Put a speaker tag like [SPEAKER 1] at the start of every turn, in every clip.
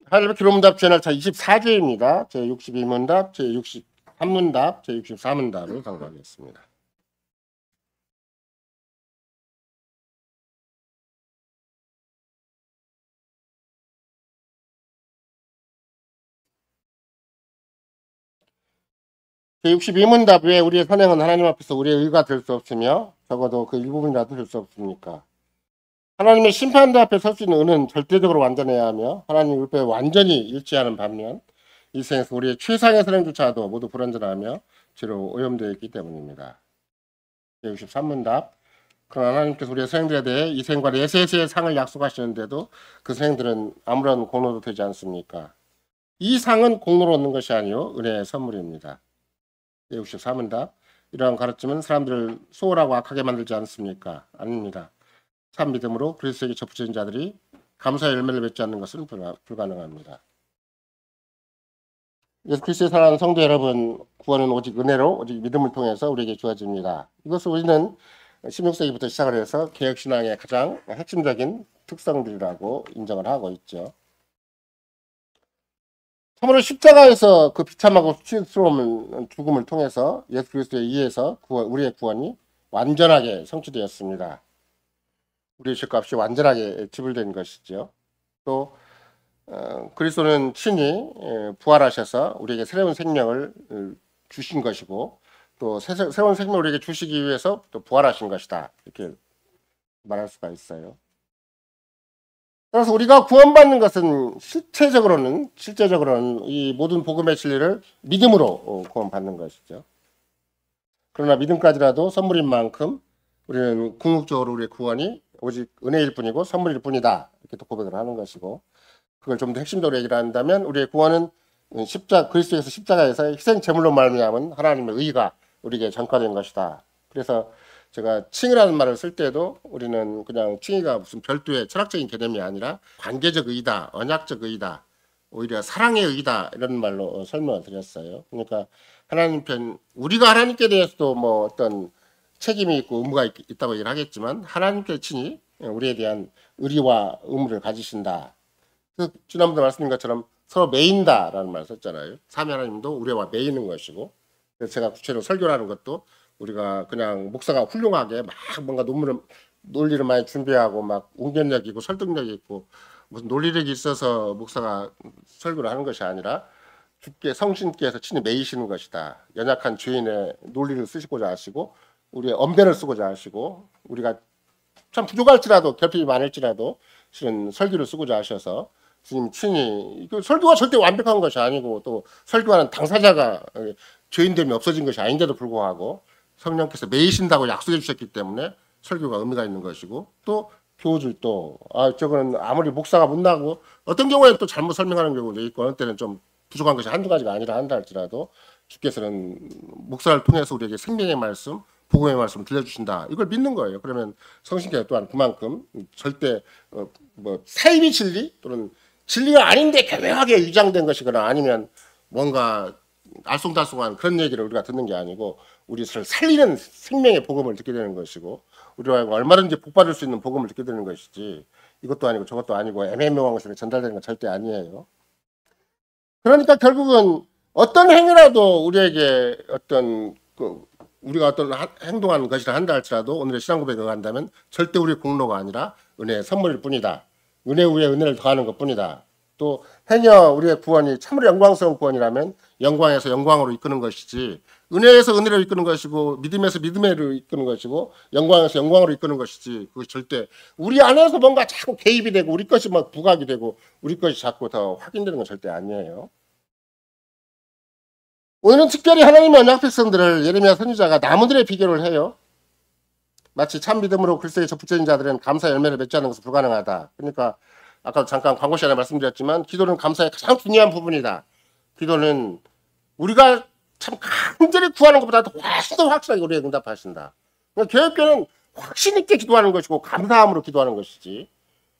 [SPEAKER 1] 할렐루야 기도문답 제날차 24주입니다. 제62문답, 제63문답, 제64문답을 강조하겠습니다. 제62문답 왜 우리의 선행은 하나님 앞에서 우리의 의가 될 수 없으며 적어도 그 일부분이라도 될 수 없습니까? 하나님의 심판대 앞에 설 수 있는 의는 절대적으로 완전해야 하며 하나님 율법에 완전히 일치하는 반면 이 세상에서 우리의 최상의 선행조차도 모두 불완전하며 죄로 오염되어 있기 때문입니다. 제63문답 그러나 하나님께서 우리의 선행들에 대해 이 생과 내세세의 상을 약속하시는데도 그 선행들은 아무런 공로도 되지 않습니까? 이 상은 공로로 얻는 것이 아니요 은혜의 선물입니다. 제64문답 이러한 가르침은 사람들을 소홀하고 악하게 만들지 않습니까? 아닙니다. 참 믿음으로 그리스도에게 접붙인 자들이 감사의 열매를 맺지 않는 것은 불가능합니다. 예수 그리스도의 사랑하는 성도 여러분, 구원은 오직 은혜로 오직 믿음을 통해서 우리에게 주어집니다. 이것을 우리는 16세기부터 시작을 해서 개혁신앙의 가장 핵심적인 특성들이라고 인정을 하고 있죠. 참으로 십자가에서 그 비참하고 수치스러운 죽음을 통해서 예수 그리스도에 의해서 우리의 구원이 완전하게 성취되었습니다. 우리의 죄값이 완전하게 지불된 것이죠. 또 그리스도는 친히 부활하셔서 우리에게 새로운 생명을 주신 것이고 또 새로운 생명을 우리에게 주시기 위해서 또 부활하신 것이다. 이렇게 말할 수가 있어요. 따라서 우리가 구원받는 것은 실제적으로는 이 모든 복음의 진리를 믿음으로 구원받는 것이죠. 그러나 믿음까지라도 선물인 만큼 우리는 궁극적으로 우리의 구원이 오직 은혜일 뿐이고 선물일 뿐이다. 이렇게 또 고백을 하는 것이고 그걸 좀 더 핵심적으로 얘기를 한다면 우리의 구원은 그리스도에서 십자가에서 희생 제물로 말미암은 하나님의 의가 우리에게 전가된 것이다. 그래서 제가 칭의라는 말을 쓸 때도 우리는 그냥 칭의가 무슨 별도의 철학적인 개념이 아니라 관계적 의다, 언약적 의다, 오히려 사랑의 의다 이런 말로 설명을 드렸어요. 그러니까 하나님 편 우리가 하나님께 대해서도 뭐 어떤 책임이 있고 의무가 있다고 얘기를 하겠지만 하나님께 친히 우리에 대한 의리와 의무를 가지신다. 지난번에 말씀드린 것처럼 서로 매인다라는 말을 썼잖아요. 삼위 하나님도 우리와 매이는 것이고 그래서 제가 구체적으로 설교를 하는 것도 우리가 그냥 목사가 훌륭하게 막 뭔가 논리를 많이 준비하고 막 웅변력이 있고 설득력이 있고 무슨 논리력이 있어서 목사가 설교를 하는 것이 아니라 주께 성신께서 친히 매이시는 것이다. 연약한 죄인의 논리를 쓰시고자 하시고 우리의 언변을 쓰고자 하시고 우리가 참 부족할지라도 결핍이 많을지라도 실은 설교를 쓰고자 하셔서 주님 친히 설교가 절대 완벽한 것이 아니고 또 설교하는 당사자가 죄인됨이 없어진 것이 아닌데도 불구하고 성령께서 매이신다고 약속해 주셨기 때문에 설교가 의미가 있는 것이고 또 교우들도 저거는 아무리 목사가 못나고 어떤 경우에는 또 잘못 설명하는 경우도 있고 어느 때는 좀 부족한 것이 한두 가지가 아니라 한다 할지라도 주께서는 목사를 통해서 우리에게 생명의 말씀 복음의 말씀을 들려주신다. 이걸 믿는 거예요. 그러면 성신께서 또한 그만큼 절대 뭐 사이비 진리 또는 진리가 아닌데 교묘하게 위장된 것이거나 아니면 뭔가 알쏭달쏭한 그런 얘기를 우리가 듣는 게 아니고 우리를 살리는 생명의 복음을 듣게 되는 것이고 우리가 얼마든지 복받을 수 있는 복음을 듣게 되는 것이지 이것도 아니고 저것도 아니고 애매모호한 것에 전달되는 건 절대 아니에요. 그러니까 결국은 어떤 행위라도 우리에게 어떤 우리가 어떤 행동하는 것이라 한다 할지라도 오늘의 신앙 고백을 한다면 절대 우리의 공로가 아니라 은혜의 선물일 뿐이다. 은혜 위에 은혜를 더하는 것뿐이다. 또 행여 우리의 구원이 참으로 영광스러운 구원이라면 영광에서 영광으로 이끄는 것이지 은혜에서 은혜로 이끄는 것이고 믿음에서 믿음으로 이끄는 것이고 영광에서 영광으로 이끄는 것이지 그것이 절대 우리 안에서 뭔가 자꾸 개입이 되고 우리 것이 막 부각이 되고 우리 것이 자꾸 더 확인되는 건 절대 아니에요. 오늘은 특별히 하나님의 언약 백성들을 예레미야 선지자가 나무들에 비교를 해요. 마치 참 믿음으로 그리스도에 접붙여진 자들은 감사 열매를 맺지 않는 것은 불가능하다. 그러니까 아까 잠깐 광고 시간에 말씀드렸지만 기도는 감사의 가장 중요한 부분이다. 기도는 우리가 참 간절히 구하는 것보다 훨씬 더 확실하게 우리에게 응답하신다. 그러니까 교회는 확신 있게 기도하는 것이고 감사함으로 기도하는 것이지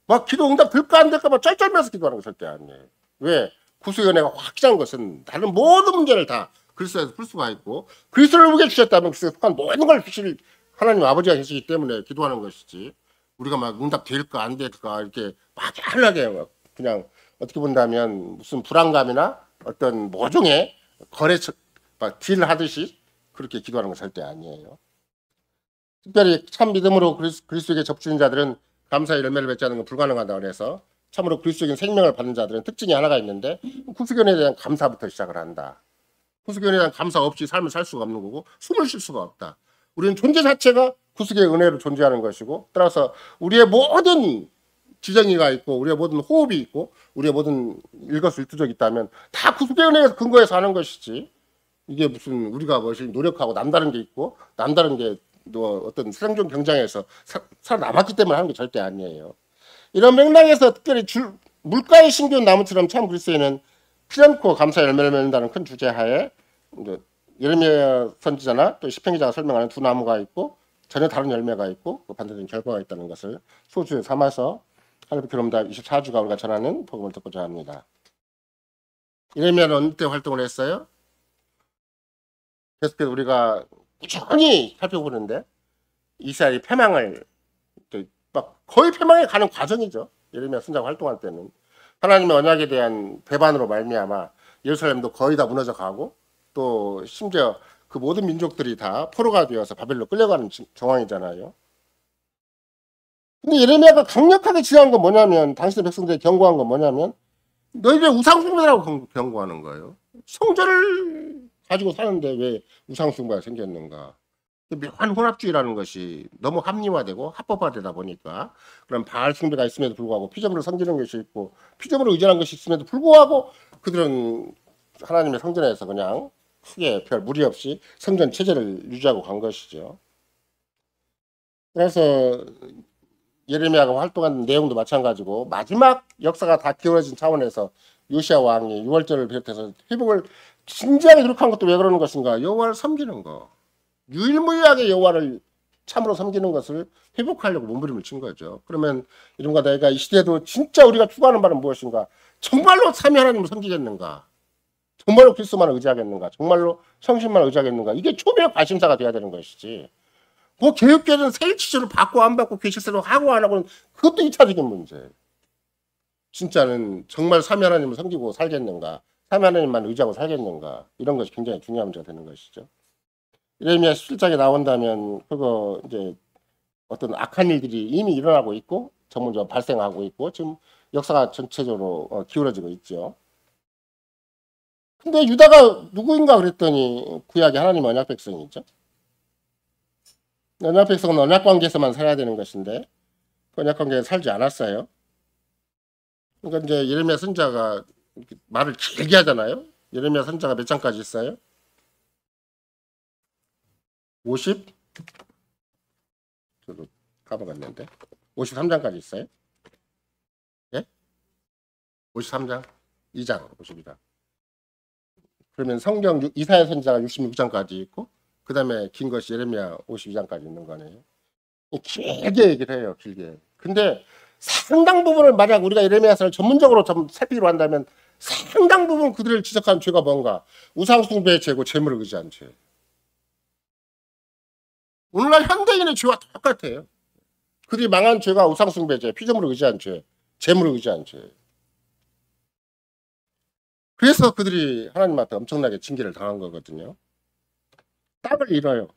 [SPEAKER 1] 막 기도 응답 될까 안 될까 막 쩔쩔매서 기도하는 것 절대 아니에요. 왜? 구수의 은혜가 확실한 것은 다른 모든 문제를 다 그리스도에서 풀 수가 있고 그리스도를 우리에게 주셨다면 그리스도에 속한 모든 걸 주실 하나님 아버지가 계시기 때문에 기도하는 것이지 우리가 막 응답 될까 안 될까 이렇게 막연하게 그냥 어떻게 본다면 무슨 불안감이나 어떤 모종의 거래 딜 하듯이 그렇게 기도하는 건 절대 아니에요. 특별히 참 믿음으로 그리스도에게 접주는 자들은 감사의 열매를 맺지 않는 건 불가능하다고 그래서 참으로 그리스도적인 생명을 받는 자들은 특징이 하나가 있는데 구수견에 대한 감사부터 시작을 한다. 구수견에 대한 감사 없이 삶을 살 수가 없는 거고 숨을 쉴 수가 없다. 우리는 존재 자체가 구수의 은혜로 존재하는 것이고 따라서 우리의 모든 지정이가 있고 우리의 모든 호흡이 있고 우리의 모든 일거수일투족이 있다면 다 구수의 은혜에 근거해서 하는 것이지 이게 무슨 우리가 무엇이 노력하고 남다른 게 있고 남다른 게 또 어떤 생존 경쟁에서 살아남았기 때문에 하는 게 절대 아니에요. 이런 맥락에서 특별히 물가에 심겨온 나무처럼 참 그리스도인은 피않고 감사 열매를 맺는다는 큰 주제 하에 예레미야 선지자나 또 시편 기자가 설명하는 두 나무가 있고 전혀 다른 열매가 있고 반대적인 결과가 있다는 것을 소주에 삼아서 할례 기록다 24주가 우리가 전하는 복음을 듣고자 합니다. 예레미야는 어느 때 활동을 했어요? 계속해서 우리가 꾸준히 살펴보는데 이스라엘이 패망을 막 거의 패망에 가는 과정이죠. 예레미야 선지자가 활동할 때는 하나님의 언약에 대한 배반으로 말미암아 예루살렘도 거의 다 무너져 가고 또 심지어 그 모든 민족들이 다 포로가 되어서 바벨로 끌려가는 정황이잖아요. 근데 예레미야가 강력하게 지적한 건 뭐냐면 당신의 백성들에 경고한 건 뭐냐면 너희들 우상숭배라고 경고하는 거예요. 성전을 가지고 사는데 왜 우상숭배가 생겼는가. 묘한 혼합주의라는 것이 너무 합리화되고 합법화되다 보니까 그런 바알 숭배가 있음에도 불구하고 피조물을 섬기는 것이 있고 피조물을 의존한 것이 있음에도 불구하고 그들은 하나님의 성전에서 그냥 크게 별 무리 없이 성전 체제를 유지하고 간 것이죠. 그래서 예레미야가 활동한 내용도 마찬가지고 마지막 역사가 다 기울어진 차원에서 요시야 왕이 6월절을 비롯해서 회복을 진지하게 노력한 것도 왜 그러는 것인가? 여호와를 섬기는 거. 유일무이하게 여호와를 참으로 섬기는 것을 회복하려고 몸부림을 친 거죠. 그러면 이런가 내가 이 시대에도 진짜 우리가 추구하는 바는 무엇인가? 정말로 삼위 하나님을 섬기겠는가? 정말로 그리스도만 의지하겠는가? 정말로 성신만 의지하겠는가? 이게 초미의 관심사가 돼야 되는 것이지. 뭐 교육계는 세일치즈를 받고 안 받고 교실세로 하고 안 하고는 그것도 2차적인 문제예요. 진짜는 정말 삼위 하나님을 섬기고 살겠는가? 삼위 하나님만 의지하고 살겠는가? 이런 것이 굉장히 중요한 문제가 되는 것이죠. 예레미야 17장에 나온다면 그거 이제 어떤 악한 일들이 이미 일어나고 있고 전문적으로 발생하고 있고 지금 역사가 전체적으로 기울어지고 있죠. 근데 유다가 누구인가 그랬더니 구약의 하나님 언약 백성이죠. 언약 백성은 언약 관계에서만 살아야 되는 것인데 언약 관계에 살지 않았어요. 그러니까 이제 예레미야 선지자가 말을 길게 하잖아요. 예레미야 선지자가 몇 장까지 있어요? 50? 저도 까먹었는데 53장까지 있어요? 예? 53장? 2장 52장. 그러면 성경 이사야 선지자가 66장까지 있고 그 다음에 긴 것이 예레미야 52장까지 있는 거네요. 길게 얘기를 해요. 길게. 근데 상당 부분을 만약 우리가 예레미야서를 전문적으로 좀 살피기로 한다면 상당 부분 그들을 지적한 죄가 뭔가 우상숭배의 죄고 재물을 의지한 죄. 오늘날 현대인의 죄와 똑같아요. 그들이 망한 죄가 우상숭배 죄, 피조물을 의지한 죄, 재물을 의지한 죄. 그래서 그들이 하나님한테 엄청나게 징계를 당한 거거든요. 답을 잃어요.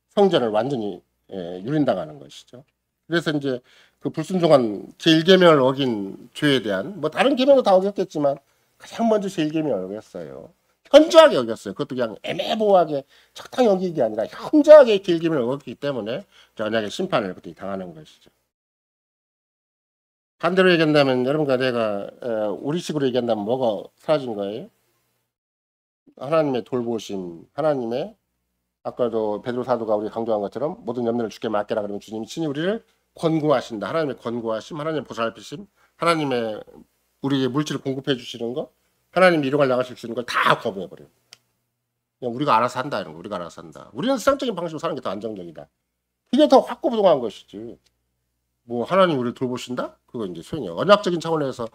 [SPEAKER 1] 성전을 완전히 유린당하는 것이죠. 그래서 이제 그 불순종한 제1계명을 어긴 죄에 대한 뭐 다른 계명도 다 어겼겠지만 가장 먼저 제1계명을 어겼어요. 현저하게 어겼어요. 그것도 그냥 애매모호하게 적당히 어긴 게 아니라 현저하게 제1계명을 어겼기 때문에 언약의 심판을 그때 당하는 것이죠. 반대로 얘기한다면 여러분과 내가 우리식으로 얘기한다면 뭐가 사라진 거예요? 하나님의 돌보심, 하나님의 아까도 베드로 사도가 우리 강조한 것처럼 모든 염려를 주께 맡겨라 그러면 주님이 친히 우리를 권고하신다. 하나님의 권고하심, 하나님의 보살피심, 하나님의 우리에게 물질을 공급해 주시는 거, 하나님이 일용할 나가실 수 있는 걸 다 거부해 버려요. 그냥 우리가 알아서 한다 이런 거, 우리가 알아서 한다. 우리는 세상적인 방식으로 사는 게 더 안정적이다. 그게 더 확고부동한 것이지. 뭐 하나님 우리를 돌보신다? 그거 이제 소용이 언약적인 차원에서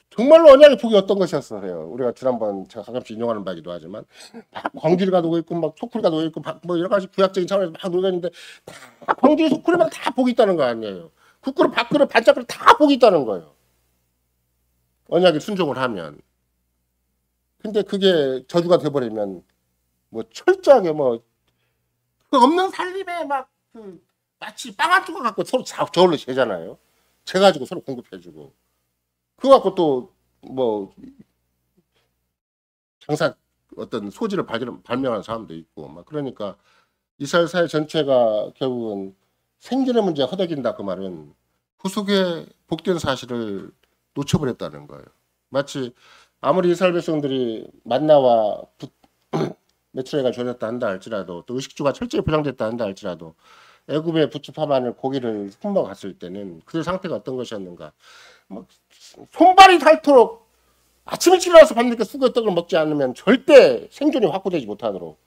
[SPEAKER 1] 정말로 언약의 복이 어떤 것이었어요. 우리가 지난번 제가 가끔씩 인용하는 바이기도 하지만 막 광주리가 놓여 있고 막 소쿠리가 놓여 있고 뭐 여러 가지 구약적인 차원에서 막 놓여 있는데 다 광주리 소쿠리만 다 복이 있다는 거 아니에요. 국그릇 밥그릇 반짝그릇 다 복이 있다는 거예요. 언약에 순종을 하면. 근데 그게 저주가 돼버리면 뭐 철저하게 뭐 그 없는 살림에 막 그 마치 빵 한 조각 갖고 서로 저울로 재잖아요. 재가지고 서로 공급해주고 그거 갖고 또 뭐 장사 어떤 소지를 발명하는 사람도 있고 막 그러니까 이스라엘 사회 전체가 결국은 생존의 문제가 허덕인다 그 말은 후속에 복된 사실을 놓쳐버렸다는 거예요. 마치 아무리 이스라엘 백성들이 만나와 메추라기가 주어졌다 한다 할지라도 또 의식주가 철저히 보장됐다 한다 할지라도 애굽의 부추파 마늘 고기를 품어 갔을 때는 그 상태가 어떤 것이었는가 뭐 손발이 닳도록 아침 일찍 일어나서 밤늦게 수고 떡을 먹지 않으면 절대 생존이 확보되지 못하도록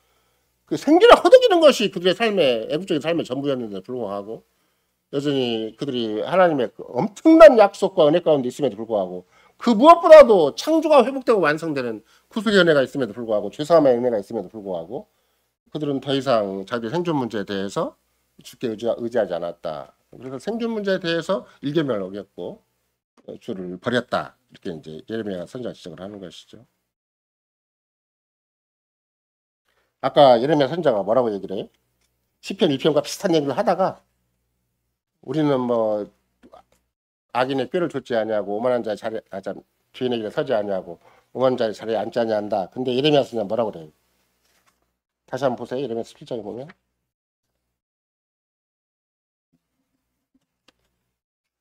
[SPEAKER 1] 그 생존을 허덕이는 것이 그들의 삶의 애국적인 삶의 전부였는데 불구하고 여전히 그들이 하나님의 그 엄청난 약속과 은혜 가운데 있음에도 불구하고 그 무엇보다도 창조가 회복되고 완성되는 구속의 은혜가 있음에도 불구하고 죄사함의 은혜가 있음에도 불구하고 그들은 더 이상 자기의 생존 문제에 대해서 주께 의지하지 않았다. 그래서 생존 문제에 대해서 일개명을 어겼고 주를 버렸다. 이렇게 이제 예레미야 선지자가 지적을 하는 것이죠. 아까 예레미야 선지자가 뭐라고 얘기를 해요? 시편 1편과 비슷한 얘기를 하다가 우리는 뭐 악인의 꾀를 좇지 아니하고 오만한 자의 자리에 주인의 길에 서지 아니하고 오만한 자의 자리에 앉지 아니한다. 근데 예레미야 선지자 뭐라고 그래요? 다시 한번 보세요. 예레미야 17장에 보면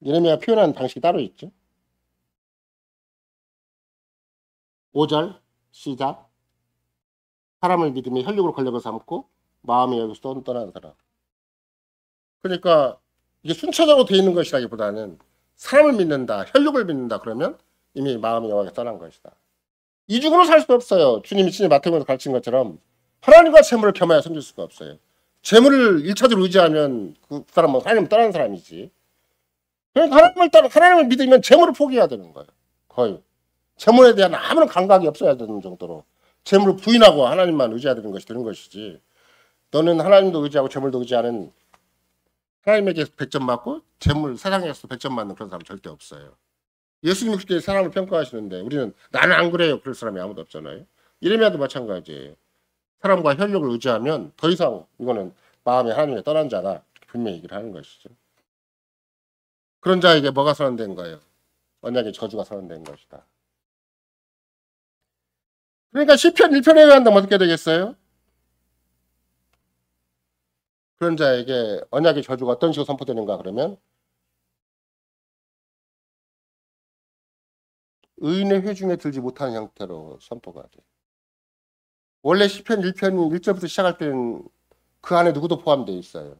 [SPEAKER 1] 예레미야 표현하는 방식이 따로 있죠. 5절 시작. 사람을 믿으며 혈육으로 권력을 삼고 마음이 여기서 떠나는 사람. 그러니까 이게 순차적으로 되어 있는 것이라기보다는 사람을 믿는다, 혈육을 믿는다 그러면 이미 마음이 여호와께 떠난 것이다. 이중으로 살 수 없어요. 주님이 친히 마태복음에서 가르친 것처럼 하나님과 재물을 겸하여 섬길 수가 없어요. 재물을 1차적으로 의지하면 그 사람은 하나님을 떠나는 사람이지. 그러니까 하나님을 믿으면 재물을 포기해야 되는 거예요. 거의. 재물에 대한 아무런 감각이 없어야 되는 정도로 재물을 부인하고 하나님만 의지해야 되는 것이 되는 것이지. 너는 하나님도 의지하고 재물도 의지하는 하나님에게 100점 맞고 재물 세상에서 100점 맞는 그런 사람 절대 없어요. 예수님이 그렇게 사람을 평가하시는데 우리는 나는 안 그래요. 그럴 사람이 아무도 없잖아요. 예레미야도 마찬가지예요. 사람과 혈육을 의지하면 더 이상 이거는 마음이 하나님에 떠난 자다. 이렇게 분명히 얘기를 하는 것이죠. 그런 자에게 뭐가 선언된 거예요? 언약의 저주가 선언된 것이다. 그러니까 시편 1편에 의한다면 어떻게 되겠어요? 그런 자에게 언약의 저주가 어떤 식으로 선포되는가 그러면 의인의 회중에 들지 못하는 형태로 선포가 돼요. 원래 시편 1편이 1절부터 시작할 때는 그 안에 누구도 포함되어 있어요.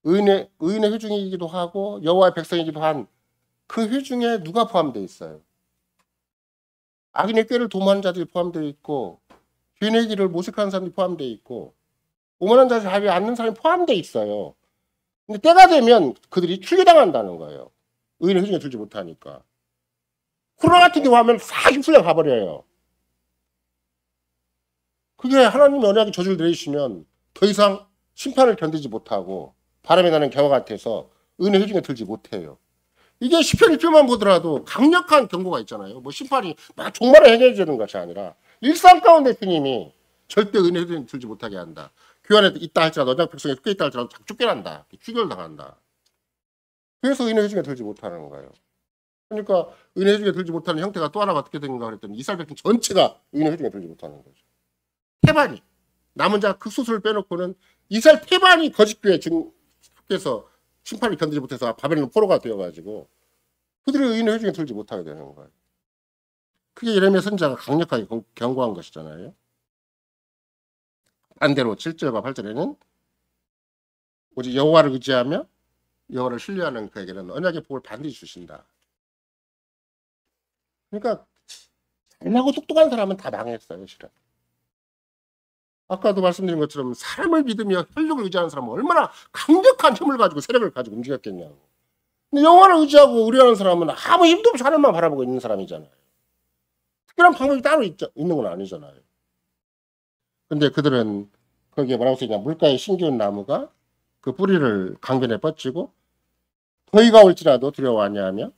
[SPEAKER 1] 의인의 회중이기도 하고 여호와의 백성이기도 한 그 회중에 누가 포함되어 있어요. 악인의 꾀를 도모하는 자들이 포함되어 있고 죄인의 길을 모색하는 사람들이 포함되어 있고 오만한 자를 자리에 앉는 사람이 포함되어 있어요. 근데 때가 되면 그들이 출교당한다는 거예요. 의인의 회중에 들지 못하니까. 코로나 같은 경우 하면 싹 휩쓸려 가버려요. 그게 하나님의 언약의 저주를 내리시면 더 이상 심판을 견디지 못하고 바람에 나는 겨와 같아서 의인의 회중에 들지 못해요. 이게 시편 1편만 보더라도 강력한 경고가 있잖아요. 뭐 심판이 막 종말을 행해지는 것이 아니라 일상 가운데 주님이 절대 의인의 회중에 들지 못하게 한다. 교회 안에 있다 할지라도 언약 백성에 속해 있다 할지라도 쫓겨난다. 추결당한다. 그래서 의인의 회중에 들지 못하는 거예요. 그러니까 의인의 회중에 들지 못하는 형태가 또 하나가 어떻게 되는가 그랬더니 이스라엘 백성 전체가 의인의 회중에 들지 못하는 거죠. 태반이 남은 자 극소수를 빼놓고는 이스라엘 태반이 거짓교회 속해서 심판을 견디지 못해서 바벨론 포로가 되어가지고 그들의 의인의 회중에 들지 못하게 되는 거예요. 그게 예레미야 선지자가 강력하게 경고한 것이잖아요. 반대로 7절과 8절에는 오직 여호와를 의지하며 여호와를 신뢰하는 그에게는 언약의 복을 반드시 주신다. 그러니까 잘나고 똑똑한 사람은 다 망했어요. 실은. 아까도 말씀드린 것처럼 사람을 믿으며 혈육을 의지하는 사람은 얼마나 강력한 힘을 가지고 세력을 가지고 움직였겠냐고. 근데 여호와를 의지하고 의뢰하는 사람은 아무 힘도 없이 하나님만 바라보고 있는 사람이잖아요. 특별한 방법이 따로 있는 건 아니잖아요. 근데 그들은 거기에 뭐라고 써있냐. 물가에 신기운 나무가 그 뿌리를 강변에 뻗치고 더위가 올지라도 두려워 아니하며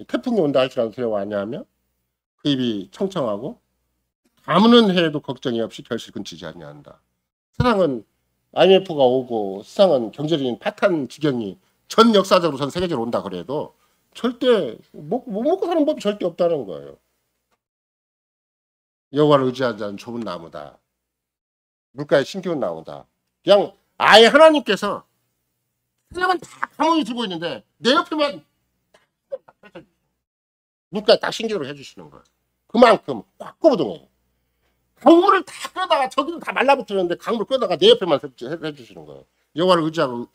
[SPEAKER 1] 태풍이 온다 할지라도 두려워하냐면 그 입이 청청하고 아무는 해도 걱정이 없이 결실 끊치지 아니한다. 세상은 IMF가 오고 세상은 경제적인 파탄 지경이 전 역사적으로 전 세계적으로 온다 그래도 절대 못 먹고 사는 법이 절대 없다는 거예요. 여호와를 의지하지 않은 좁은 나무다. 물가에 심기운 나무다. 그냥 아예 하나님께서 세상은 다 가만히 들고 있는데 내 옆에만 물가에 딱 심기도록 해주시는 거예요. 그만큼 꽉고부동해요. 강물을 다 끌다가 저기는 다 말라붙었는데 강물 끌다가 내 옆에만 해주시는 거예요. 여호와를 의지하고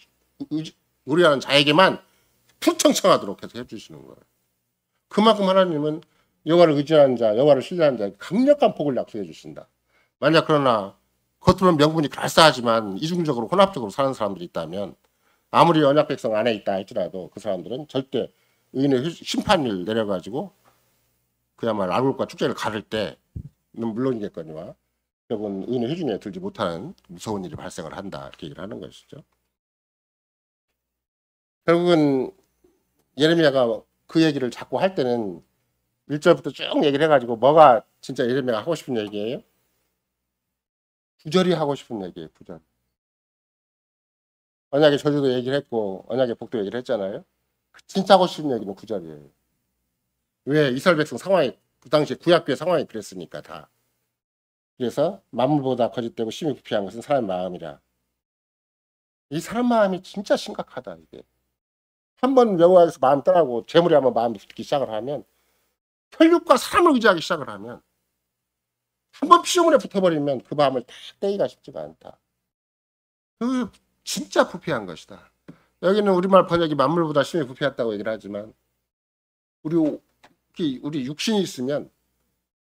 [SPEAKER 1] 의뢰하는 자에게만 푸청청하도록 해서 해주시는 거예요. 그만큼 하나님은 여호와를 의지하는 자, 여호와를 신뢰하는 자에게 강력한 복을 약속해 주신다. 만약 그러나 겉으로는 명분이 그럴싸하지만 이중적으로 혼합적으로 사는 사람들이 있다면 아무리 언약 백성 안에 있다 할지라도 그 사람들은 절대 의인의 심판을 내려가지고 그야말로 악물과 축제를 가를 때는 물론이겠거니와 결국은 의인의 회중에 들지 못하는 무서운 일이 발생을 한다 이렇게 얘기를 하는 것이죠. 결국은 예레미야가 그 얘기를 자꾸 할 때는 1절부터 쭉 얘기를 해가지고 뭐가 진짜 예레미야가 하고 싶은 얘기예요? 부절이 하고 싶은 얘기예요. 부절. 언약의 저주도 얘기를 했고 언약의 복도 얘기를 했잖아요. 진짜 하고 싶은 얘기는 구절이에요. 왜? 이스라엘 백성 상황이 그 당시에 구약교의 상황이 그랬으니까 다. 그래서 만물보다 거짓되고 심히 부패한 것은 사람의 마음이라. 이 사람 마음이 진짜 심각하다 이게. 한번 여호와에서 마음 떠나고 재물에 한번 마음이 붙기 시작을 하면 혈육과 사람을 의지하기 시작을 하면 한번 피조물에 붙어버리면 그 마음을 다 떼기가 쉽지가 않다. 그 진짜 부패한 것이다. 여기는 우리말 번역이 만물보다 심히 부패했다고 얘기를 하지만 우리 육신이 있으면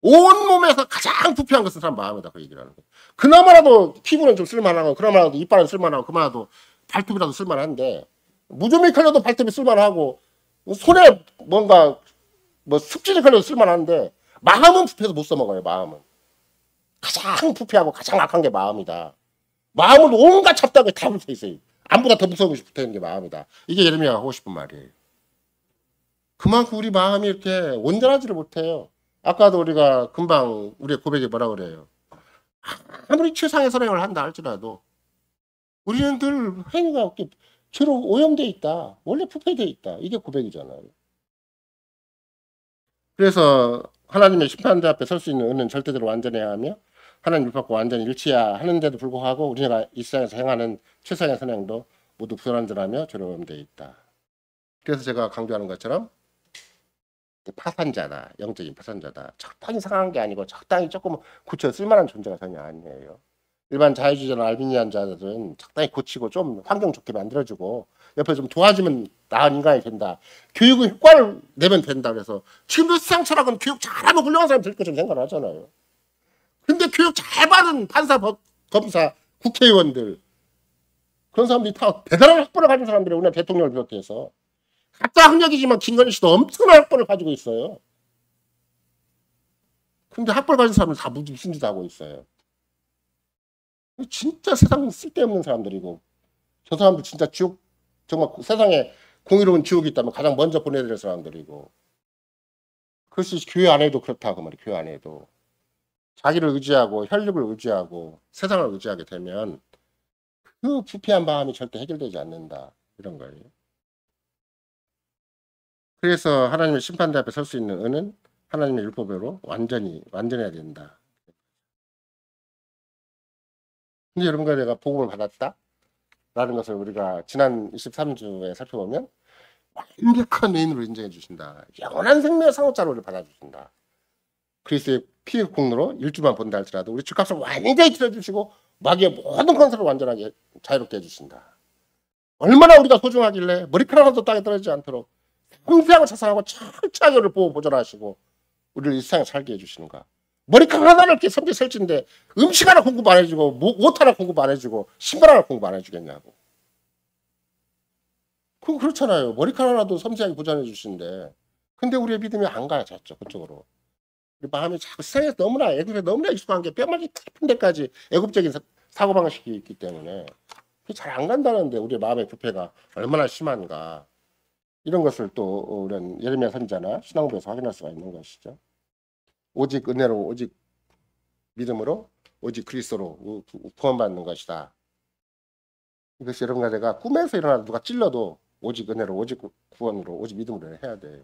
[SPEAKER 1] 온 몸에서 가장 부패한 것은 사람 마음이다 그 얘기를 하는 거예요. 그나마라도 피부는 좀 쓸만하고 그나마라도 이빨은 쓸만하고 그나마라도 발톱이라도 쓸만한데 무좀이 걸려도 발톱이 쓸만하고 손에 뭔가 뭐 습진이 걸려도 쓸만한데 마음은 부패해서 못 써먹어요. 마음은 가장 부패하고 가장 악한 게 마음이다. 마음은 온갖 잡다하게 다 붙어 있어요. 암보다 더 무서운 것이 붙어 있는 게 마음이다. 이게 예레미야가 하고 싶은 말이에요. 그만큼 우리 마음이 이렇게 온전하지를 못해요. 아까도 우리가 금방 우리의 고백이 뭐라 그래요. 아무리 최상의 선행을 한다 할지라도 우리는 늘 행위가 이렇게 죄로 오염돼 있다. 원래 부패돼 있다. 이게 고백이잖아요. 그래서 하나님의 심판대 앞에 설 수 있는 은은 절대적으로 완전해야 하며 하나님 율법과 완전히 일치해야 하는데도 불구하고 우리가 이 세상에서 행하는 최상의 선행도 모두 불완전하며 죄로 오염돼 있다. 그래서 제가 강조하는 것처럼 파산자다. 영적인 파산자다. 적당히 상한 게 아니고 적당히 조금 고쳐 쓸만한 존재가 전혀 아니에요. 일반 자유주의자나 알비니안 자들은 적당히 고치고 좀 환경 좋게 만들어주고 옆에 좀 도와주면 나은 인간이 된다. 교육의 효과를 내면 된다. 그래서 지금도 세상 철학은 교육 잘하면 훌륭한 사람 될 것처럼 생각을 하잖아요. 근데 교육 잘 받은 판사, 검사, 국회의원들 그런 사람들이 다 대단한 학벌을 가진 사람들이 우리나라 대통령을 비롯해서 가짜 학력이지만 김건희 씨도 엄청난 학벌을 가지고 있어요. 근데 학벌 가진 사람은 다 무슨 짓 하고 있어요. 진짜 세상 쓸데없는 사람들이고 저 사람들 진짜 지옥 정말 세상에 공의로운 지옥이 있다면 가장 먼저 보내야 될 사람들이고 그것이 교회 안에도 그렇다고 말이에요. 교회 안에도 자기를 의지하고 혈육을 의지하고 세상을 의지하게 되면 그 부패한 마음이 절대 해결되지 않는다. 이런 거예요. 그래서 하나님의 심판대 앞에 설 수 있는 은은 하나님의 율법으로 완전해야 된다. 근데 여러분과 내가 복음을 받았다? 라는 것을 우리가 지난 23주에 살펴보면 완벽한 의인으로 인정해 주신다. 영원한 생명의 상호자로를 받아주신다. 그리스도의 피의 공로로 일주만 본다 할지라도 우리 죄값을 완전히 치러주시고 마귀의 모든 건설을 완전하게 자유롭게 해주신다. 얼마나 우리가 소중하길래 머리카락 하나도 땅에 떨어지지 않도록 섬세하고 자상하고 철저하게 우리를 보호 보존하시고 우리를 이 세상에 살게 해주시는가. 머리카락 하나를 이렇게 섬기게 설치는데 음식 하나 공급 안 해주고 옷 하나 공급 안 해주고 신발 하나 공급 안 해주겠냐고. 그건 그렇잖아요. 머리카락 하나도 섬세하게 보존해 주시는데 근데 우리의 믿음이 안 가요. 그쪽으로. 우리 마음이 자꾸 세상에서 너무나 애굽에 너무나 익숙한 게 뼈마디 깊은 데까지 애굽적인 사고방식이 있기 때문에 잘 안 간다는데 우리 마음의 부패가 얼마나 심한가. 이런 것을 또 이런 예레미야 선지자나 신앙부에서 확인할 수가 있는 것이죠. 오직 은혜로, 오직 믿음으로, 오직 그리스도로 구원받는 것이다. 이것이 여러분과 내가 꿈에서 일어나도 누가 찔러도 오직 은혜로, 오직 구원으로, 오직 믿음으로 해야 돼요.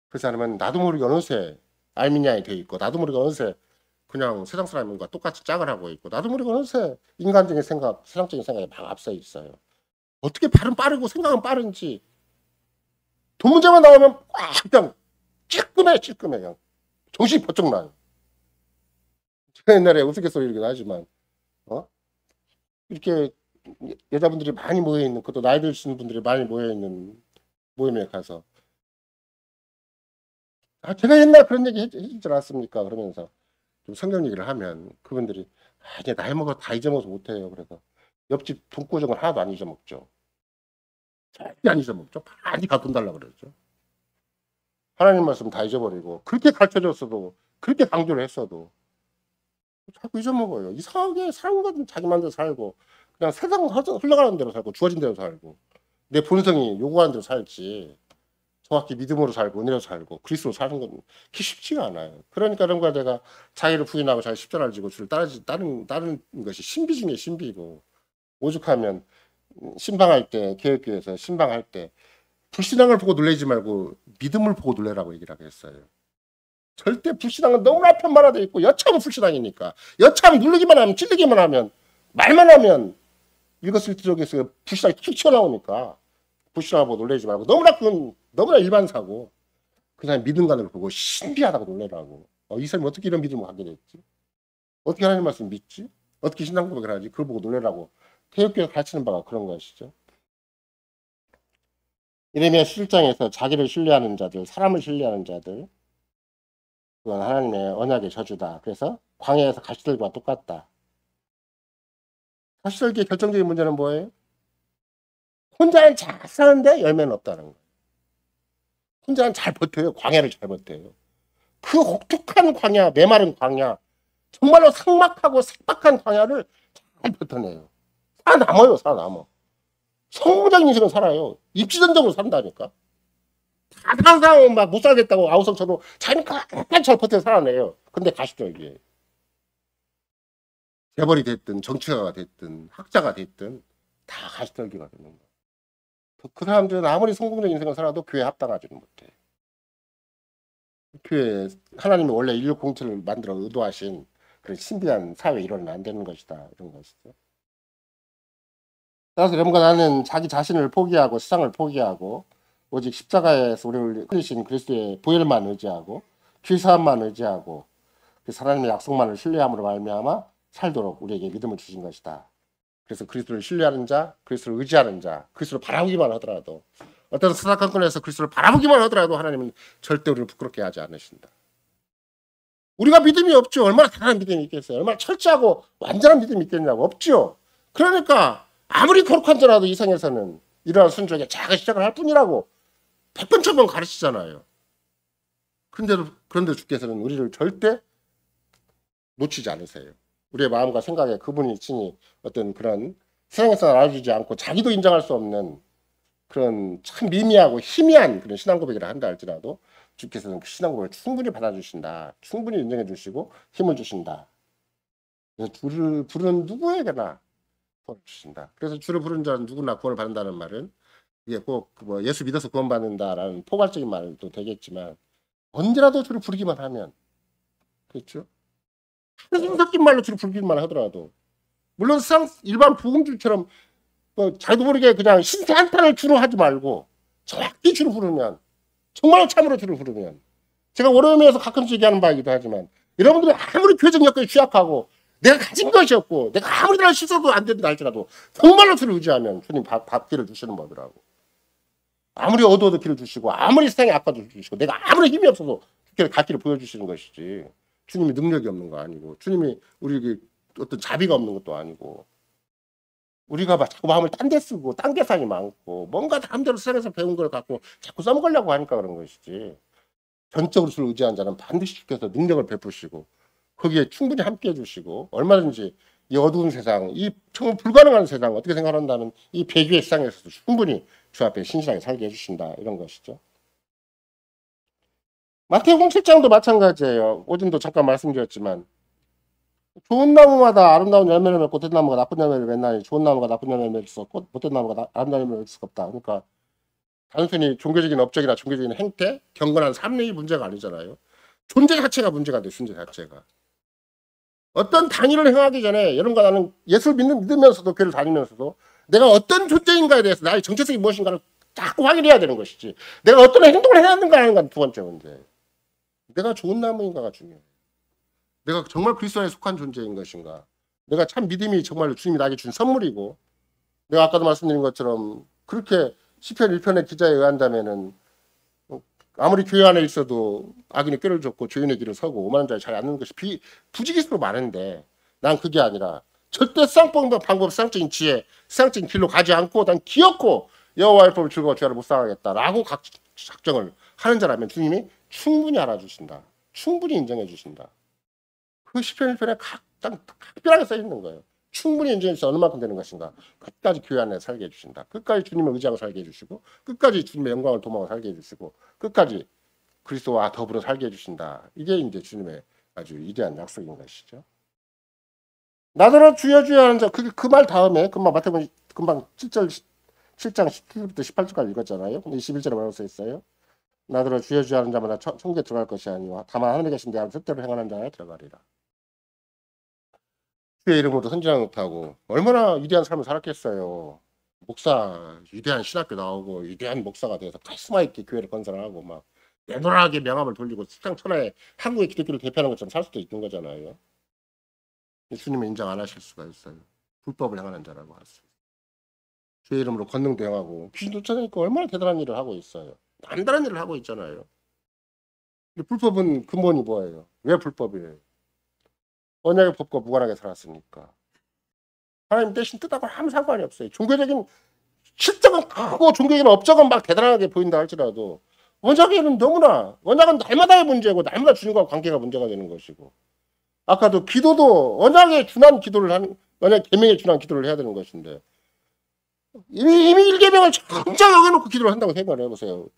[SPEAKER 1] 그렇지 않으면 나도 모르게 어느새 알미니아에 돼 있고, 나도 모르게 어느새 그냥 세상 사람과 똑같이 짝을 하고 있고, 나도 모르게 어느새 인간적인 생각, 세상적인 생각에 막 앞서 있어요. 어떻게 발은 빠르고 생각은 빠른지 돈 문제만 나오면 그냥 찔끔해 그냥 정신이 번쩍 나요. 제가 옛날에 우스갯소리이긴 하지만 이렇게 여자분들이 많이 모여있는, 그것도 나이 드시는 분들이 많이 모여있는 모임에 가서 제가 옛날 그런 얘기 해주지 않았습니까? 그러면서 좀 성경 얘기를 하면 그분들이 이제 나이 먹어 다 잊어먹어서 못해요. 그래서 옆집 돈구정을 하나도 안 잊어먹죠. 절대 안 잊어먹죠. 많이 돈 달라고 그러죠. 하나님 말씀 다 잊어버리고, 그렇게 가르쳐줬어도, 그렇게 강조를 했어도 자꾸 잊어먹어요. 이상하게 사는 건 자기 마음대로 살고, 그냥 세상 흘러가는 대로 살고, 주어진 대로 살고, 내 본성이 요구하는 대로 살지, 정확히 믿음으로 살고 은혜로 살고 그리스도로 사는 건 그렇게 쉽지가 않아요. 그러니까 여러분과 내가 자기를 부인하고 자기 십자가를 지고 주를 따르는 것이 신비 중에 신비고, 오죽하면 신방할 때, 교회에서 신방할 때 불신앙을 보고 놀라지 말고 믿음을 보고 놀라라고 얘기를 하겠어요. 절대 불신앙은 너무나 편만화되어 있고, 여차하면 불신앙이니까, 여차하면 누르기만 하면, 찔리기만 하면, 말만 하면 일거수일투족에서 불신앙이 툭 튀어나오니까 불신앙을 보고 놀라지 말고, 너무나 그건 너무나 일반사고, 그냥 믿음관을 보고 신비하다고 놀라라고. 이 사람이 어떻게 이런 믿음을 갖게 됐지? 어떻게 하나님 말씀 믿지? 어떻게 신앙 고백을 하지? 그걸 보고 놀라라고 태극교회가 가르치는 바가 그런 것이죠. 예레미야 11장에서 자기를 신뢰하는 자들, 사람을 신뢰하는 자들, 그건 하나님의 언약의 저주다. 그래서 광야에서 가시들과 똑같다. 가시들기의 결정적인 문제는 뭐예요? 혼자는 잘 사는데 열매는 없다는 거예요. 혼자는 잘 버텨요. 광야를 잘 버텨요. 그 혹독한 광야, 메마른 광야, 정말로 삭막하고 삭박한 광야를 잘 버텨내요. 살아남아요. 살아남아. 성공적인 인생을 살아요. 입지전적으로 산다니까. 다른 사람은 막 못 살겠다고 아우성처럼 자기는 끝까지 잘 버텨 살아내요. 근데 가시적이에요. 재벌이 됐든 정치가가 됐든 학자가 됐든 다 가시떨기가 되는 거예요. 그 사람들은 아무리 성공적인 인생을 살아도 교회에 합당하지는 못해. 교회 하나님이 원래 인류 공체를 만들어 의도하신 그런 신비한 사회 일원은 안 되는 것이다. 이런 것이죠. 따라서 여러분과 나는 자기 자신을 포기하고 세상을 포기하고 오직 십자가에서 우리를 흘리신 그리스도의 보혈만 의지하고 귀사함만 의지하고 그 하나님의 약속만을 신뢰함으로 말미암아 살도록 우리에게 믿음을 주신 것이다. 그래서 그리스도를 신뢰하는 자, 그리스도를 의지하는 자, 그리스도를 바라보기만 하더라도, 어떤 사사건건에서 그리스도를 바라보기만 하더라도 하나님은 절대 우리를 부끄럽게 하지 않으신다. 우리가 믿음이 없죠. 얼마나 대단한 믿음이 있겠어요. 얼마나 철저하고 완전한 믿음이 있겠냐고. 없죠. 그러니까 아무리 거룩한 자라도 이 생에서는 이러한 순종에 작은 시작을 할 뿐이라고 100번 1000번 가르치잖아요. 그런데 주께서는 우리를 절대 놓치지 않으세요. 우리의 마음과 생각에 그분이 친히 어떤 그런 세상에서 알아주지 않고 자기도 인정할 수 없는 그런 참 미미하고 희미한 그런 신앙 고백이라 한다 할지라도 주께서는 그 신앙 고백을 충분히 받아주신다. 충분히 인정해 주시고 힘을 주신다. 그래서 주를 부르는 누구에게나 구원을 주신다. 그래서 주를 부르는 자는 누구나 구원을 받는다는 말은 이게 꼭 뭐 예수 믿어서 구원받는다라는 포괄적인 말도 되겠지만, 언제라도 주를 부르기만 하면, 그렇죠? 한숨 섞인 말로 주를 부르기만 하더라도, 물론 세상 일반 부흥주처럼 자기도 모르게 그냥 신세 한탄을 주로 하지 말고 정확히 주를 부르면, 정말 참으로 주를 부르면, 제가 월요일에서 가끔씩 얘기하는 바이기도 하지만, 여러분들이 아무리 교회적 여건이 취약하고 내가 가진 것이 없고 내가 아무리 날 씻어도 안 된다 할지라도 정말로 주를 의지하면 주님 밥기를 주시는 법이라고. 아무리 어두워도 길을 주시고 아무리 세상에 아파도 주시고 내가 아무리 힘이 없어도 주께서 갈 길을 보여주시는 것이지, 주님이 능력이 없는 거 아니고 주님이 우리에게 어떤 자비가 없는 것도 아니고, 우리가 자꾸 마음을 딴 데 쓰고 딴 계산이 많고 뭔가 남대로 세상에서 배운 걸 갖고 자꾸 써먹으려고 하니까 그런 것이지, 전적으로 주를 의지한 자는 반드시 주께서 능력을 베푸시고 거기에 충분히 함께 해주시고, 얼마든지 이 어두운 세상, 이 정말 불가능한 세상, 어떻게 생각한다는 이 배교의 세상에서도 충분히 주 앞에 신실하게 살게 해주신다. 이런 것이죠. 마태복음 7장도 마찬가지예요. 오전도 잠깐 말씀드렸지만 좋은 나무마다 아름다운 열매를 맺고 못된 나무가 나쁜 열매를 맺나니 좋은 나무가 나쁜 열매를 맺을 수 없고 못된 나무가 아름다운 열매를 맺을 수가 없다. 그러니까 단순히 종교적인 업적이나 종교적인 행태, 경건한 삶의 문제가 아니잖아요. 존재 자체가 문제가 돼. 존재 자체가. 어떤 단위를 행하기 전에 여러분과 나는 예수를 믿으면서도 교회를 다니면서도 내가 어떤 존재인가에 대해서 나의 정체성이 무엇인가를 자꾸 확인해야 되는 것이지. 내가 어떤 행동을 해야 하는가 하는 건 두 번째 문제. 내가 좋은 나무인가가 중요해요. 내가 정말 그리스도 안에 속한 존재인 것인가. 내가 참 믿음이 정말 주님이 나에게 준 선물이고 내가 아까도 말씀드린 것처럼 그렇게 시편 1편의 기자에 의한다면은 아무리 교회 안에 있어도 악인의 꾀를 줬고 죄인의 길을 서고 오만한 자에 잘 앉는 것이 부지기수로 많은데 난 그게 아니라 절대 방법, 쌍적인 지혜, 쌍적인 길로 가지 않고 난 기었고 여호와의 법을 즐거워 죄를 못 상하겠다라고 작정을 하는 자라면 주님이 충분히 알아주신다. 충분히 인정해 주신다. 그 시편 1편에 각별하게 써 있는 거예요. 충분히 인정해 주셔서 어느 만큼 되는 것인가. 끝까지 교회 안에 살게 해주신다. 끝까지 주님을 의지하고 살게 해주시고 끝까지 주님의 영광을 도모하고 살게 해주시고 끝까지 그리스도와 더불어 살게 해주신다. 이게 이제 주님의 아주 위대한 약속인 것이죠. 나더러 주여 주여 하는 자, 그 말 다음에 금방 마태복음 금방 7장 17절부터 18절까지 읽었잖아요. 근데 21절에 뭐라고 써 있어요? 나더러 주여 주여 하는 자마다 천국에 들어갈 것이 아니와 다만 하늘에 계신 내 아버지 뜻대로 행하는 자에 들어가리라. 주의 이름으로 선지자하고 얼마나 위대한 삶을 살았겠어요. 목사 위대한 신학교 나오고 위대한 목사가 돼서 카리스마 있게 교회를 건설하고 막 내노라하게 명함을 돌리고 세상 천하에 한국의 기독교를 대표하는 것처럼 살 수도 있는 거잖아요. 주님은 인정 안 하실 수가 있어요. 불법을 행하는 자라고 하세요. 주의 이름으로 권능도 행하고 귀신 쫓아내니까 얼마나 대단한 일을 하고 있어요. 남다른 일을 하고 있잖아요. 근데 불법은 근본이 뭐예요? 왜 불법이에요? 언약의 법과 무관하게 살았으니까. 하나님 대신 뜻하고 아무 상관이 없어요. 종교적인 실적은 크고 종교적인 업적은 막 대단하게 보인다 할지라도 언약에는 너무나 언약은 날마다의 문제고 날마다 주님과 관계가 문제가 되는 것이고 아까도 기도도 언약에 준한 기도를 하는 언약 계명에 준한 기도를 해야 되는 것인데 이미 1계명을 진짜 여겨놓고 기도를 한다고 생각을 해보세요.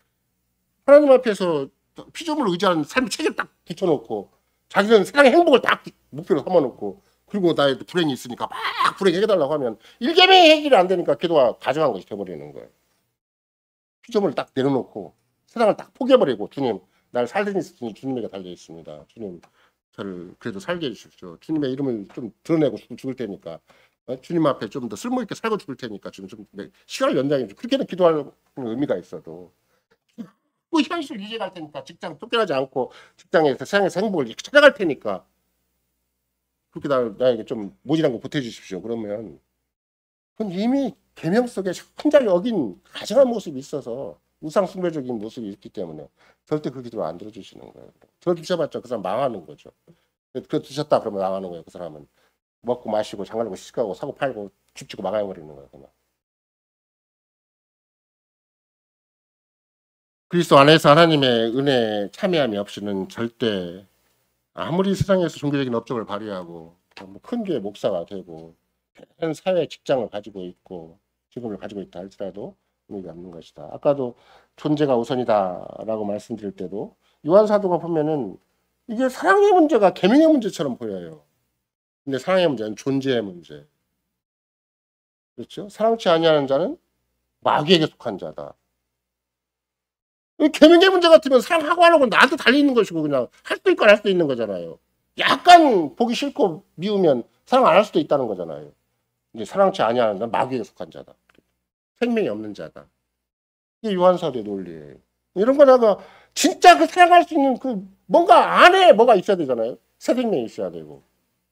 [SPEAKER 1] 하나님 앞에서 피조물을 의지하는 삶의 책을 딱 붙여놓고 자기는 세상의 행복을 딱 목표로 삼아놓고 그리고 나의 불행이 있으니까 막 불행 해결달라고 하면 1계명이 해결이 안 되니까 기도가 가정한 것이 돼버리는 거예요. 피조물을 딱 내려놓고 세상을 딱 포기해버리고 주님 날 살리니 주님에게 달려있습니다. 주님 저를 그래도 살게 해주십시오. 주님의 이름을 좀 드러내고 죽을 테니까 주님 앞에 좀 더 쓸모있게 살고 죽을 테니까 좀 시간을 연장해 주십시오. 그렇게는 기도하는 의미가 있어도 또 현실 이해갈 테니까 직장 쫓겨나지 않고 직장에서 세상에서 행복을 찾아갈 테니까 그렇게 나에게 좀 모질한 거 보태주십시오. 그러면 그건 이미 계명 속에 혼자를 어긴 가정한 모습이 있어서 우상숭배적인 모습이 있기 때문에 절대 그 기도를 안 들어주시는 거예요. 들어주셔봤자 그 사람 망하는 거죠. 그거 드셨다 그러면 망하는 거예요. 그 사람은 먹고 마시고 장가르고 시집가고 사고 팔고 죽지고 망해버리는 거예요. 그냥. 그리스도 안에서 하나님의 은혜에 참여함이 없이는 절대 아무리 세상에서 종교적인 업적을 발휘하고 큰 교회 목사가 되고 큰 사회 직장을 가지고 있고 직업을 가지고 있다 할지라도 의미가 없는 것이다. 아까도 존재가 우선이다라고 말씀드릴 때도 요한 사도가 보면은 이게 사랑의 문제가 계명의 문제처럼 보여요. 근데 사랑의 문제는 존재의 문제. 그렇죠? 사랑치 아니하는 자는 마귀에게 속한 자다. 계명의 문제 같으면 사랑하고 안 하고 나한테 달려있는 것이고 그냥 할 수도 있고 안 할 수도 있는 거잖아요. 약간 보기 싫고 미우면 사랑 안 할 수도 있다는 거잖아요. 이제 사랑치 아니하는 자는 마귀에게 속한 자다. 생명이 없는 자다. 이게 요한사도의 논리예요. 이런 거 내가 진짜 그 사랑할 수 있는 그 뭔가 안에 뭐가 있어야 되잖아요. 새 생명이 있어야 되고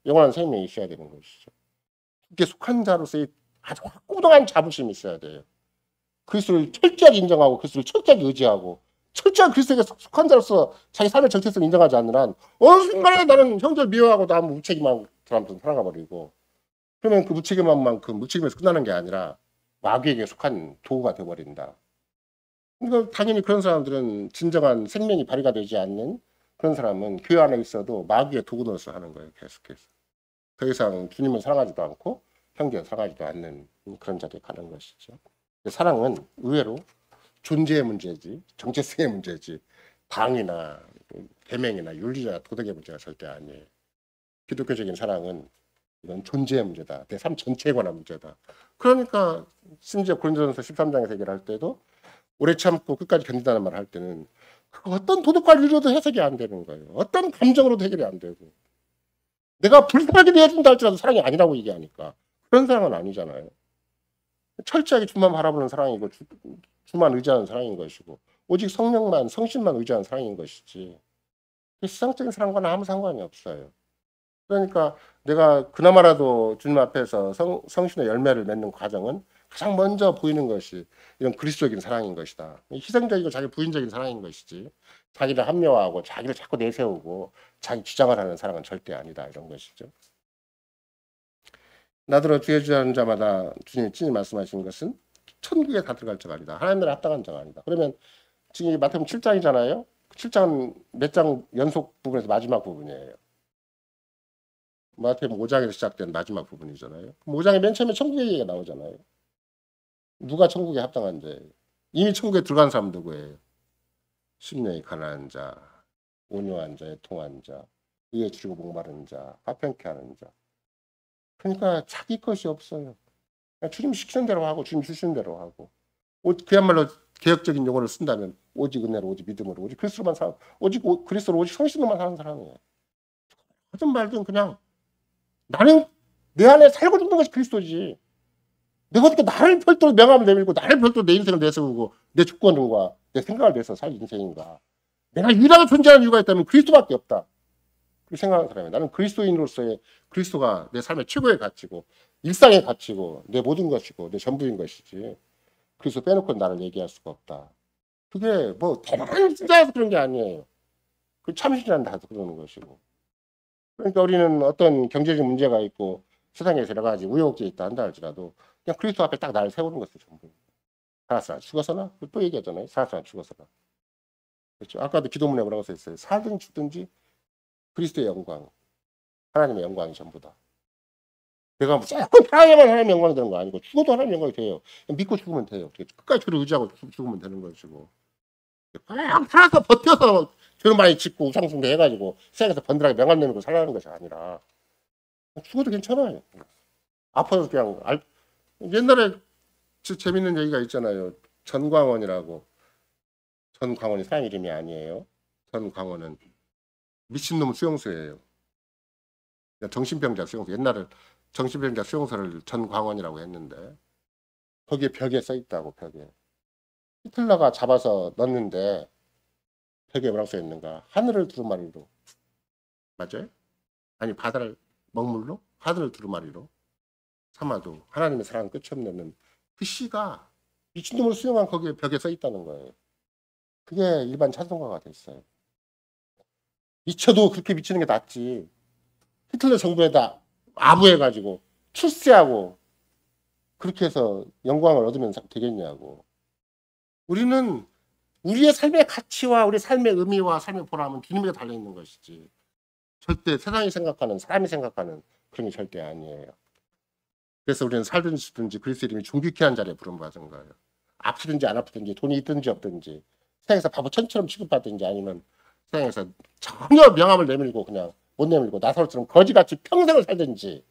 [SPEAKER 1] 영원한 생명이 있어야 되는 것이죠. 이게 속한 자로서의 아주 확고동한 자부심이 있어야 돼요. 그리스도를 철저하게 인정하고 그리스도를 철저하게 의지하고 철저한 그리스도에게 속한 자로서 자기 삶의 정체성을 인정하지 않는 한 어느 순간에 나는 형제를 미워하고 나 무책임한 사람들 살아가 버리고 그러면 그 무책임한 만큼 무책임에서 끝나는 게 아니라 마귀에게 속한 도구가 되어버린다. 그러니까 당연히 그런 사람들은 진정한 생명이 발휘가 되지 않는 그런 사람은 교회 안에 있어도 마귀의 도구 노릇을 하는 거예요. 계속해서. 더 이상 주님을 사랑하지도 않고 형제를 사랑하지도 않는 그런 자리에 가는 것이죠. 사랑은 의외로 존재의 문제지, 정체성의 문제지, 당이나 계명이나 윤리나 도덕의 문제가 절대 아니에요. 기독교적인 사랑은 이건 존재의 문제다. 내 삶 전체에 관한 문제다. 그러니까 심지어 고린도전서 13장에서 얘기할 때도 오래 참고 끝까지 견딘다는 말을 할 때는 어떤 도덕과 윤리로도 해석이 안 되는 거예요. 어떤 감정으로도 해결이 안 되고. 내가 불쌍하게 대해준다 할지라도 사랑이 아니라고 얘기하니까. 그런 사랑은 아니잖아요. 철저하게 주만 바라보는 사랑이고 주만 의지하는 사랑인 것이고 오직 성령만 성신만 의지하는 사랑인 것이지 세상적인 사랑과는 아무 상관이 없어요. 그러니까 내가 그나마라도 주님 앞에서 성신의 열매를 맺는 과정은 가장 먼저 보이는 것이 이런 그리스도적인 사랑인 것이다. 희생적이고 자기 부인적인 사랑인 것이지 자기를 합리화하고 자기를 자꾸 내세우고 자기 주장을 하는 사랑은 절대 아니다. 이런 것이죠. 나더러 주의 주하는 자마다 주님이 친히 말씀하신 것은 천국에 다 들어갈 자가 아니다. 하나님 나라에 합당한 자가 아니다. 그러면 지금 마태복음 7장이잖아요. 7장은 몇 장 연속 부분에서 마지막 부분이에요. 마태복음 5장에서 시작된 마지막 부분이잖아요. 5장에 맨 처음에 천국의 얘기가 나오잖아요. 누가 천국에 합당한데 이미 천국에 들어간 사람 누구예요? 심령이 가난한 자, 온유한 자, 애통한 자, 의에 줄이고 목마른 자, 화평케 하는 자. 그러니까 자기 것이 없어요. 그냥 주님 시키는 대로 하고 주님 주시는 대로 하고 그야말로 개혁적인 용어를 쓴다면 오직 은혜로 오직 믿음으로 오직 그리스도만 사 오직 그리스도로 오직 성신으로만 사는 사람이에요. 하든 말든 그냥 나는 내 안에 살고 죽는 것이 그리스도지. 내가 어떻게 나를 별도로 명함을 내밀고 나를 별도로 내 인생을 내세우고 내 주권과 내 생각을 내서 살 인생인가. 내가 유일하게 존재하는 이유가 있다면 그리스도밖에 없다. 그렇게 생각하는 사람이에요. 나는 그리스도인으로서의 그리스도가 내 삶의 최고의 가치고 일상의 가치고 내 모든 것이고 내 전부인 것이지. 그리스도 빼놓고 나를 얘기할 수가 없다. 그게 뭐 대단한 신자여서 그런 게 아니에요. 그 참신자는 다 그러는 것이고. 그러니까 우리는 어떤 경제적 문제가 있고 세상에 여러 가지 우여곡절이 있다 한다 할지라도 그냥 그리스도 앞에 딱 나를 세우는 것이 전부. 살았으나 죽었으나 또 얘기하잖아요. 살았으나 죽었으나. 그렇죠. 아까도 기도문에 뭐라고 써 있어요. 살든지 죽든지 그리스도의 영광, 하나님의 영광이 전부다. 내가 무조건 살아야만 하나님의 영광이 되는 거 아니고 죽어도 하나님의 영광이 돼요. 믿고 죽으면 돼요. 끝까지 주를 의지하고 죽으면 되는 것이고. 그냥 살아서 버텨서 죄를 많이 짓고 우상숭배 해가지고 세상에서 번들하게 명함 내는 거 살라는 것이 아니라 죽어도 괜찮아요. 아파서 그냥 옛날에 재밌는 얘기가 있잖아요. 전광원이라고. 전광원이 사람 이름이 아니에요. 전광원은 미친놈 수용소예요. 정신병자 수용소. 옛날에 정신병자 수용소를 전광원이라고 했는데 거기에 벽에 써 있다고. 벽에 히틀러가 잡아서 넣었는데 벽에 뭐라고 써 있는가? 하늘을 두루마리로. 맞아요? 아니 바다를 먹물로 하늘을 두루마리로 삼아도 하나님의 사랑은 끝이 없는 그 시가 미친놈을 수용한 거기에 벽에 써 있다는 거예요. 그게 일반 찬송가가 됐어요. 미쳐도 그렇게 미치는 게 낫지. 히틀러 정부에다 아부해가지고 출세하고 그렇게 해서 영광을 얻으면 되겠냐고. 우리는 우리의 삶의 가치와 우리 삶의 의미와 삶의 보람은 주님에게 달려있는 것이지. 절대 세상이 생각하는 사람이 생각하는 그런 게 절대 아니에요. 그래서 우리는 살든지 죽든지 그리스도 이름이 존귀케 한 자리에 부름받은 거예요. 아프든지 안 아프든지 돈이 있든지 없든지 세상에서 바보 천처럼 취급받든지 아니면 세상에서 전혀 명함을 내밀고 그냥 못 내밀고 나사로처럼 거지같이 평생을 살든지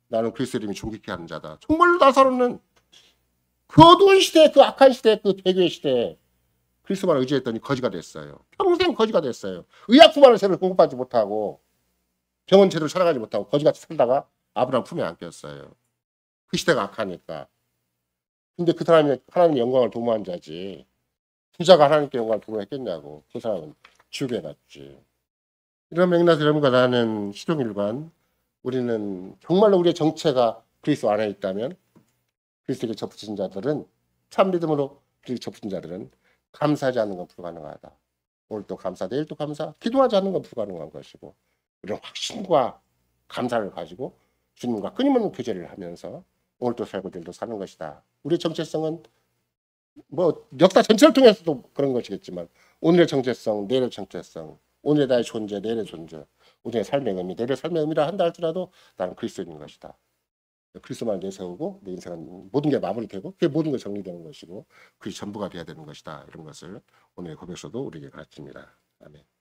[SPEAKER 1] 나는 그리스도 이름이 존귀케 하는 자다. 정말로 나사로는 그 어두운 시대, 그 악한 시대, 그 배교의 시대에 그리스도만 의지했더니 거지가 됐어요. 평생 거지가 됐어요. 의약품만을 제대로 공급받지 못하고 병원 제대로 찾아가지 못하고 거지같이 살다가 아브라함 품에 안겼어요. 그 시대가 악하니까. 근데 그 사람이 하나님의 영광을 도모한 자지. 부자가 하나님께 영광을 도모했겠냐고. 그 사람은 지옥에 갔지. 이런 맥락에서 여러분과 나는 시종일관 우리는 정말로 우리의 정체가 그리스도 안에 있다면 그리스도에게 접붙인 자들은 참 믿음으로 그리스도에게 접붙인 자들은 감사하지 않는 건 불가능하다. 오늘도 감사, 내일도 감사, 기도하지 않는 건 불가능한 것이고 이런 확신과 감사를 가지고 주님과 끊임없는 교제를 하면서 오늘도 살고 내일도 사는 것이다. 우리의 정체성은 뭐 역사 전체를 통해서도 그런 것이겠지만 오늘의 정체성, 내일의 정체성, 오늘의 나의 존재, 내일의 존재, 오늘의 삶의 의미, 내일의 삶의 의미라 한다 할지라도 나는 그리스도인인 것이다. 그리스도만 내세우고 내 인생은 모든 게 마무리되고 그게 모든 게 정리되는 것이고 그게 전부가 돼야 되는 것이다. 이런 것을 오늘의 고백서도 우리에게 가르칩니다. 아멘.